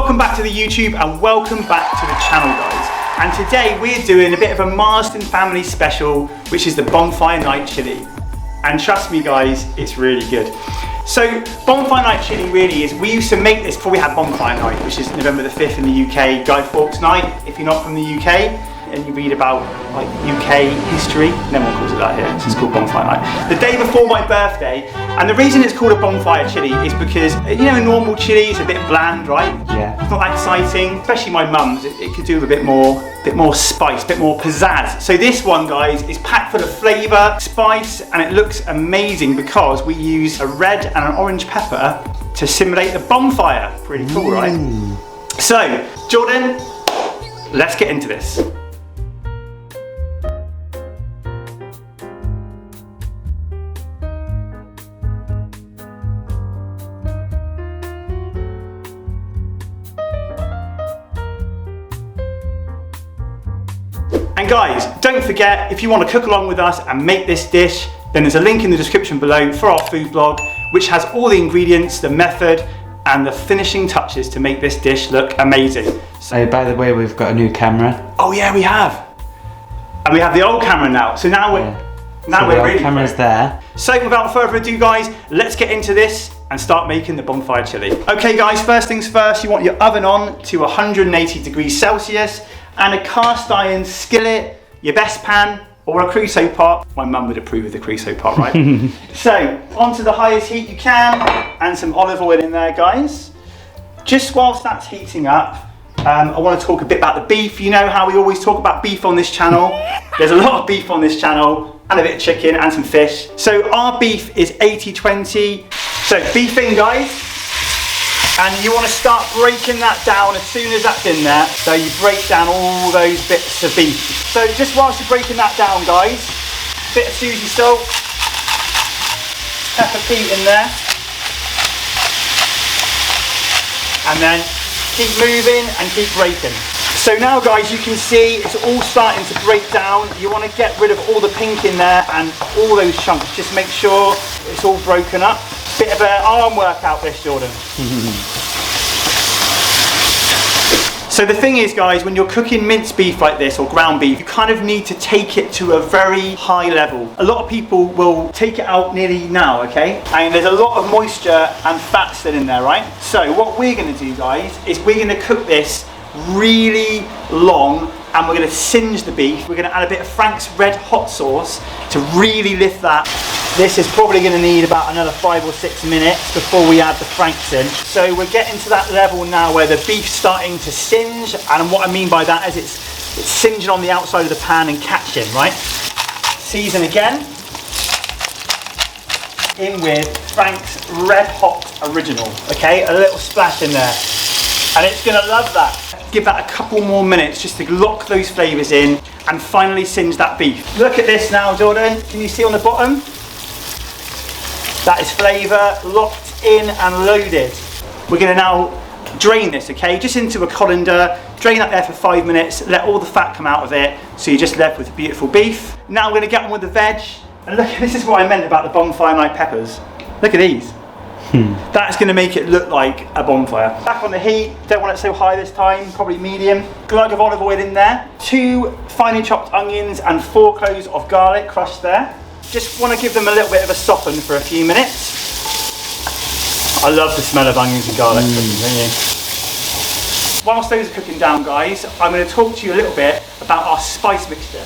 Welcome back to the YouTube and welcome back to the channel, guys. And today we're doing a bit of a Marsden family special, which is the Bonfire Night Chilli. And trust me guys, it's really good. So Bonfire Night Chilli really is, we used to make this before we had Bonfire Night, which is November the 5th in the UK, Guy Fawkes Night, if you're not from the UK. And you read about like UK history, no one calls it that here, it's called Bonfire Night. The day before my birthday, and the reason it's called a bonfire chili is because, you know, a normal chili is a bit bland, right? Yeah. It's not that exciting, especially my mum's, it could do with a bit more spice, a bit more pizzazz. So this one, guys, is packed full of flavour, spice, and it looks amazing because we use a red and an orange pepper to simulate the bonfire. Pretty cool, right? So, Jordan, let's get into this. And guys, don't forget, if you want to cook along with us and make this dish, then there's a link in the description below for our food blog, which has all the ingredients, the method, and the finishing touches to make this dish look amazing. So, by the way, we've got a new camera. Oh yeah, we have. And we have the old camera now, so now we're really camera's there. So without further ado, guys, let's get into this and start making the bonfire chili. Okay guys, first things first, you want your oven on to 180 degrees Celsius, and a cast iron skillet, your best pan, or a Crusoe pot. My mum would approve of the Crusoe pot, right? So, onto the highest heat you can, and some olive oil in there, guys. Just whilst that's heating up, I want to talk a bit about the beef. You know how we always talk about beef on this channel. There's a lot of beef on this channel, and a bit of chicken, and some fish. So our beef is 80-20. So beef in, guys. And you want to start breaking that down as soon as that's in there. So you break down all those bits of beef. So just whilst you're breaking that down, guys, bit of Susie salt, pepper peat in there. And then keep moving and keep breaking. So now guys, you can see it's all starting to break down. You want to get rid of all the pink in there and all those chunks. Just make sure it's all broken up. Bit of an arm workout this, Jordan. So the thing is, guys, when you're cooking minced beef like this or ground beef, you kind of need to take it to a very high level. A lot of people will take it out nearly now, okay? And there's a lot of moisture and fat still in there, right? So what we're gonna do, guys, is we're gonna cook this really long, and we're gonna singe the beef. We're gonna add a bit of Frank's red hot sauce to really lift that. This is probably gonna need about another 5 or 6 minutes before we add the Frank's in. So we're getting to that level now where the beef's starting to singe, and what I mean by that is it's singeing on the outside of the pan and catching, right? Season again. In with Frank's Red Hot Original, okay? A little splash in there. And it's gonna love that. Give that a couple more minutes just to lock those flavors in and finally singe that beef. Look at this now, Jordan. Can you see on the bottom? That is flavor locked in and loaded. We're gonna now drain this, okay? Just into a colander, drain that there for 5 minutes, let all the fat come out of it, so you're just left with beautiful beef. Now we're gonna get on with the veg. And look, this is what I meant about the bonfire night peppers. Look at these. That's going to make it look like a bonfire. Back on the heat, don't want it so high this time, probably medium. Glug of olive oil in there. 2 finely chopped onions and 4 cloves of garlic crushed there. Just want to give them a little bit of a soften for a few minutes. I love the smell of onions and garlic cooking, don't you? Whilst those are cooking down, guys, I'm going to talk to you a little bit about our spice mixture.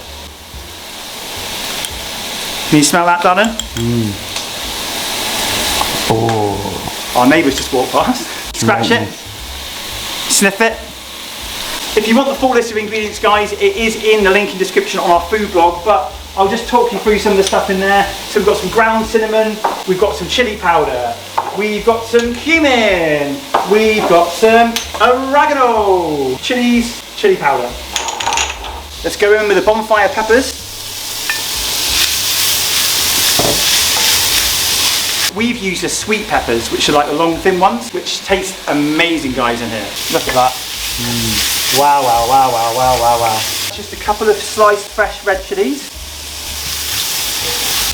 Can you smell that, Donna? Oh. Our neighbours just walked past. Scratch it. Sniff it. If you want the full list of ingredients, guys, it is in the link in description on our food blog, but I'll just talk you through some of the stuff in there. So we've got some ground cinnamon, we've got some chili powder, we've got some cumin, we've got some oregano, chili powder. Let's go in with the bonfire peppers. We've used the sweet peppers, which are like the long thin ones, which taste amazing, guys, in here. Look at that. Wow, wow, wow, wow, wow, wow, wow. Just a couple of sliced fresh red chilies.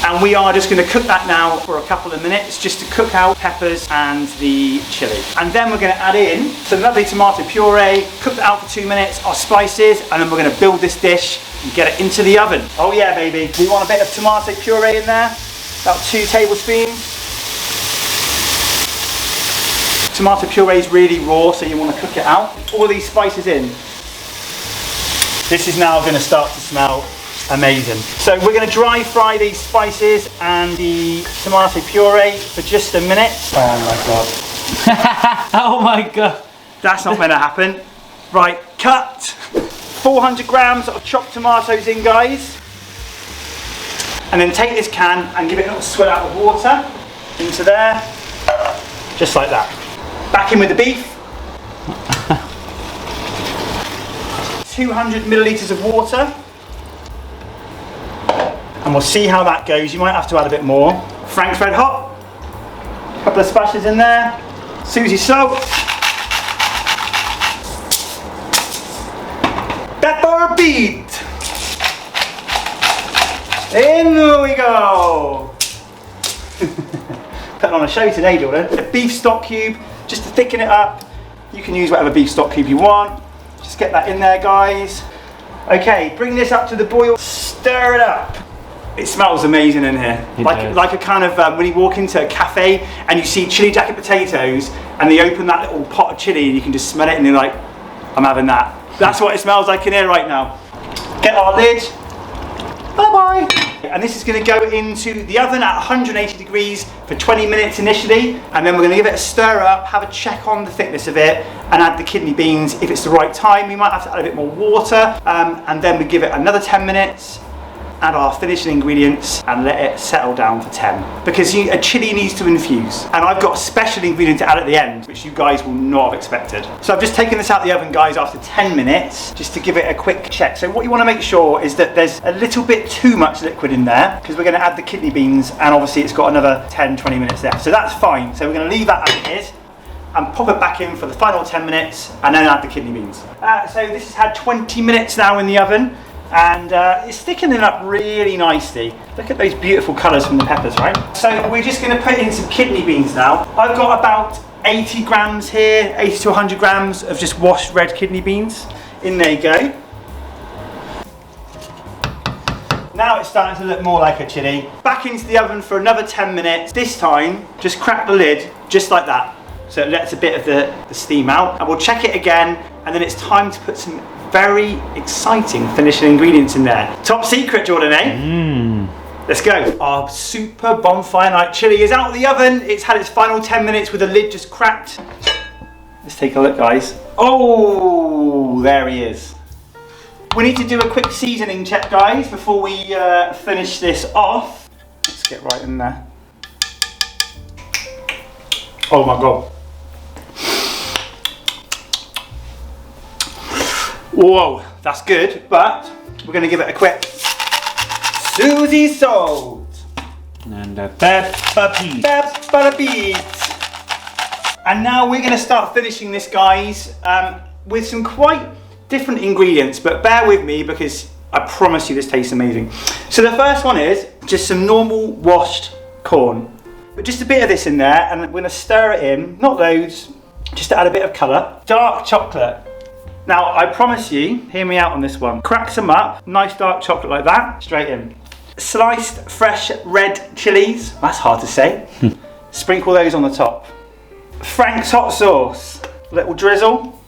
And we are just going to cook that now for a couple of minutes, just to cook out peppers and the chili. And then we're going to add in some lovely tomato puree, cook that out for 2 minutes, our spices, and then we're going to build this dish and get it into the oven. Oh yeah, baby. We want a bit of tomato puree in there, about 2 tablespoons. Tomato puree is really raw, so you want to cook it out. All these spices in. This is now going to start to smell amazing. So we're going to dry fry these spices and the tomato puree for just a minute. Oh my god. Oh my god. That's not going to happen. Right, cut. 400 grams of chopped tomatoes in, guys. And then take this can and give it a little swill out of water into there. Just like that. Back in with the beef. 200 millilitres of water. And we'll see how that goes. You might have to add a bit more. Frank's Red Hot. A couple of splashes in there. Susie salt. Pepper beet. In we go. Putting on a show today, Jordan. A beef stock cube, just to thicken it up. You can use whatever beef stock cube you want. Just get that in there, guys. Okay, bring this up to the boil. Stir it up. It smells amazing in here. Like a kind of, when you walk into a cafe and you see chili jacket potatoes and they open that little pot of chili and you can just smell it and you're like, I'm having that. That's what it smells like in here right now. Get our lid. Bye-bye. And this is going to go into the oven at 180 degrees for 20 minutes initially. And then we're going to give it a stir up, have a check on the thickness of it, and add the kidney beans if it's the right time. We might have to add a bit more water. And then we give it another 10 minutes. Add our finishing ingredients and let it settle down for 10. Because a chili needs to infuse. And I've got a special ingredient to add at the end, which you guys will not have expected. So I've just taken this out of the oven, guys, after 10 minutes, just to give it a quick check. So what you want to make sure is that there's a little bit too much liquid in there, because we're going to add the kidney beans, and obviously it's got another 10-20 minutes left. So that's fine. So we're going to leave that as it is and pop it back in for the final 10 minutes and then add the kidney beans. So this has had 20 minutes now in the oven. And it's thickening up really nicely. Look at those beautiful colours from the peppers, right? So we're just going to put in some kidney beans now. I've got about 80 grams here, 80 to 100 grams of just washed red kidney beans. In there you go. Now it's starting to look more like a chili. Back into the oven for another 10 minutes. This time, just crack the lid, just like that. So it lets a bit of the steam out. And we'll check it again, and then it's time to put some very exciting finishing ingredients in there. Top secret, Jordan, eh? Let's go. Our super Bonfire Night Chilli is out of the oven. It's had its final 10 minutes with the lid just cracked. Let's take a look, guys. Oh, there he is. We need to do a quick seasoning check, guys, before we finish this off. Let's get right in there. Oh my God. Whoa, that's good, but we're going to give it a quick Susie salt. And a pepper beet. Pepper beet. And now we're going to start finishing this, guys, with some quite different ingredients, but bear with me because I promise you this tastes amazing. So the first one is just some normal washed corn. But just a bit of this in there, and we're going to stir it in, not loads, just to add a bit of colour. Dark chocolate. Now, I promise you, hear me out on this one. Crack some up, nice dark chocolate like that, straight in. Sliced fresh red chilies, that's hard to say. Sprinkle those on the top. Frank's hot sauce, little drizzle.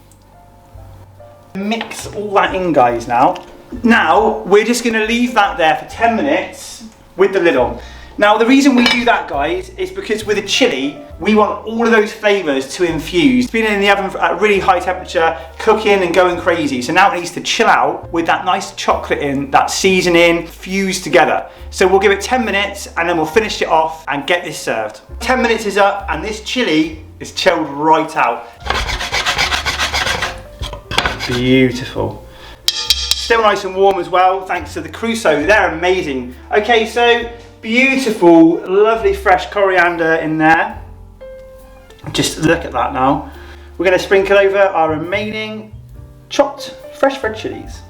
Mix all that in, guys, now. Now, we're just gonna leave that there for 10 minutes with the lid on. Now, the reason we do that, guys, is because with a chili, we want all of those flavours to infuse. It's been in the oven at a really high temperature, cooking and going crazy. So now it needs to chill out with that nice chocolate in, that seasoning, fused together. So we'll give it 10 minutes and then we'll finish it off and get this served. 10 minutes is up and this chili is chilled right out. Beautiful. Still nice and warm as well, thanks to the Crusoe. They're amazing. Okay, so beautiful, lovely fresh coriander in there. Just look at that now. We're going to sprinkle over our remaining chopped fresh red chilies.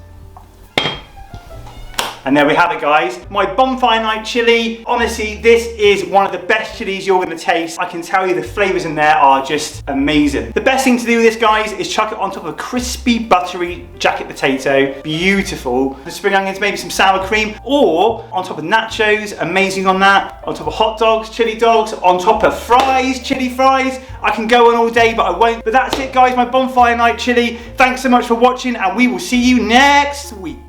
And And there we have it, guys. My Bonfire Night Chili. Honestly, this is one of the best chilies you're gonna taste. I can tell you the flavors in there are just amazing. The best thing to do with this, guys, is chuck it on top of a crispy, buttery jacket potato. Beautiful. The spring onions, maybe some sour cream, or on top of nachos, amazing on that. On top of hot dogs, chili dogs, on top of fries, chili fries. I can go on all day, but I won't. But that's it, guys, my Bonfire Night Chili. Thanks so much for watching, and we will see you next week.